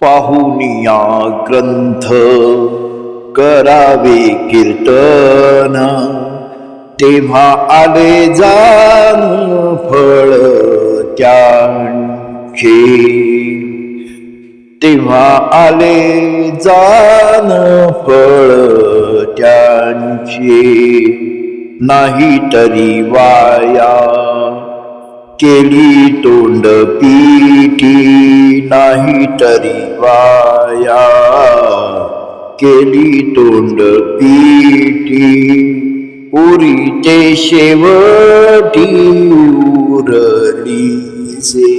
पाहुनिया ग्रंथ करावे कीर्तन, तेव्हा आले जाणून फळ त्यांचे, तेव्हा आले जाणून फळ त्यांचे. नाही तरी वाया केली तोंड पिठी, नाही तरी वाया केली तोंड पिठी. उरी ते शेवटी उरलीसे,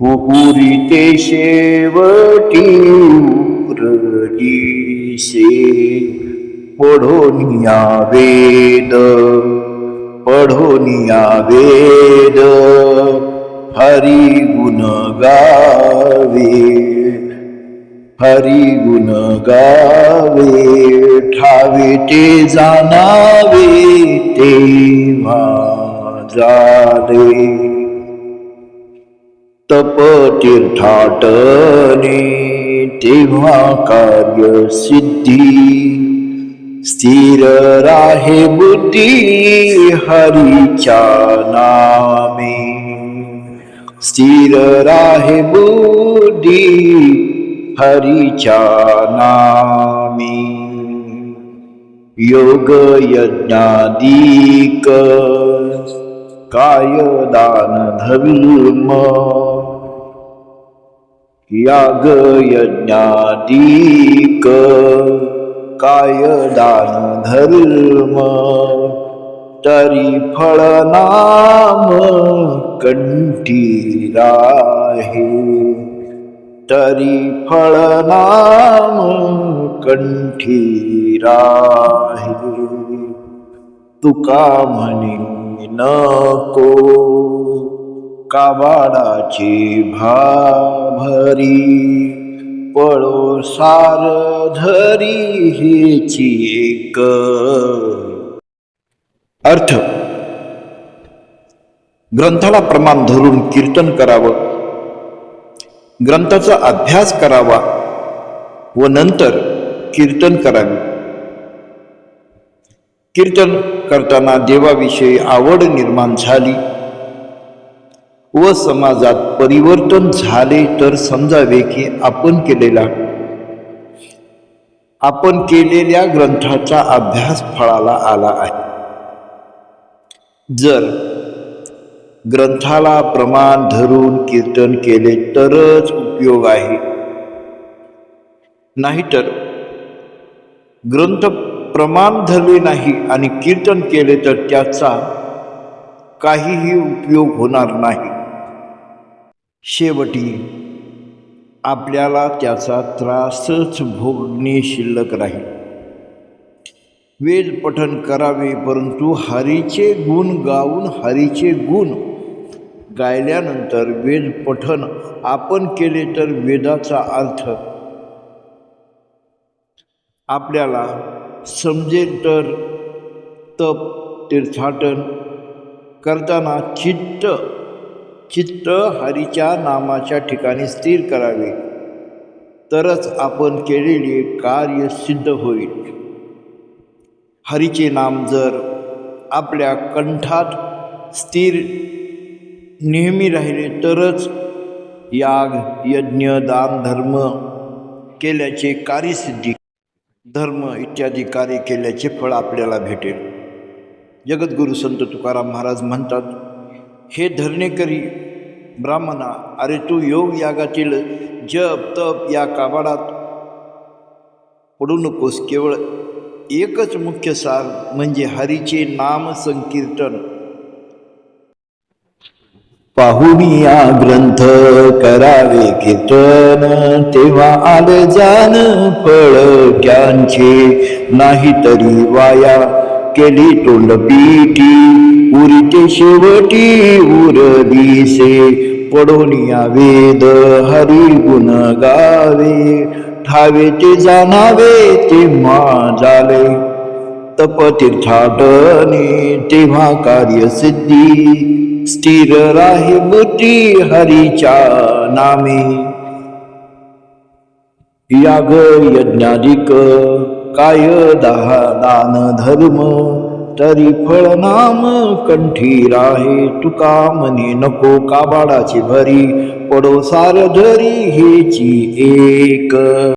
उरी ते शेवटी उरलीसे. पढोनिया वेद, पढोनिया वेद, हरी गुण गावे, हरी गुण गावे. ठावे ते जाणावे तेव्हा झाले, तप तीर्थाटने तेव्हा कार्य सिद्धी. स्थिर राहे बुद्धी हरीच्या नामे, स्थिर राहे बुद्धी हरीच्या नामे. योग यज्ञादिक काय दान धर्म, याग यज्ञादिक काय दान धर्म. तरी फळ नाम कंठी राहे, तरी फळ नाम कंठी राहे. तुका म्हणे नको काबाडाची भाभरी, पळो सार धरी हेची एक. अर्थ: ग्रंथाला प्रमाण धरून कीर्तन करावं, ग्रंथाचा अभ्यास करावा व नंतर कीर्तन करावे. कीर्तन करताना देवाविषयी आवड निर्माण झाली व समाजात परिवर्तन झाले तर समजावे की आपण केलेल्या ग्रंथाचा अभ्यास फळाला आला आहे. जर ग्रंथाला प्रमाण धरून कीर्तन केले तरच उपयोग आहे, नाहीतर ग्रंथ प्रमाण धरले नाही आणि कीर्तन केले तर त्याचा काहीही उपयोग होणार नाही. शेवटी आपल्याला त्याचा त्रासच भोगणे शिल्लक राहील. वेद पठन करावे, परंतु हरीचे गुण गाऊन, हरीचे गुण गायल्यानंतर वेद पठन आपण केले तर वेदाचा अर्थ आपल्याला समजेल. तर तप तीर्थाटन करताना चित्त हरीच्या नामाच्या ठिकाणी स्थिर करावे, तरच आपण केलेले कार्य सिद्ध होईल. हरीचे नाम जर आपल्या कंठात स्थिर नेहमी राहिले तरच याग यज्ञ दान धर्म केल्याचे कार्यसिद्धी, धर्म इत्यादी कार्य केल्याचे फळ आपल्याला भेटेल. जगद्गुरु संत तुकाराम महाराज म्हणतात, हे धरणेकरी ब्राह्मणा, अरे तू योग यागातील जप तप या काबाडात पडू नकोस. केवळ एकच मुख्य सार म्हणजे हरीचे नाम संकीर्तन. पाहुनिया ग्रंथ करावे कीर्तन, तेव्हा आले जाण फळ त्यांचे. नाही तरी वाया केली तोंड पिठी, उरी ते शेवटी उरलीसे. पढोनिया वेद हरी गुण गावे, ठावे ते जाणावे तेव्हा झाले. तप तीर्थाटने तेव्हा कार्यसिद्धी, स्थिर राही बुद्धी हरीच्या नामे. याग यज्ञाधिक काय दान धर्म, तरी फळ नाम कंठी राहे. तुका मनी नको काबाडाची भरी, पडो सार धरी हेची एक.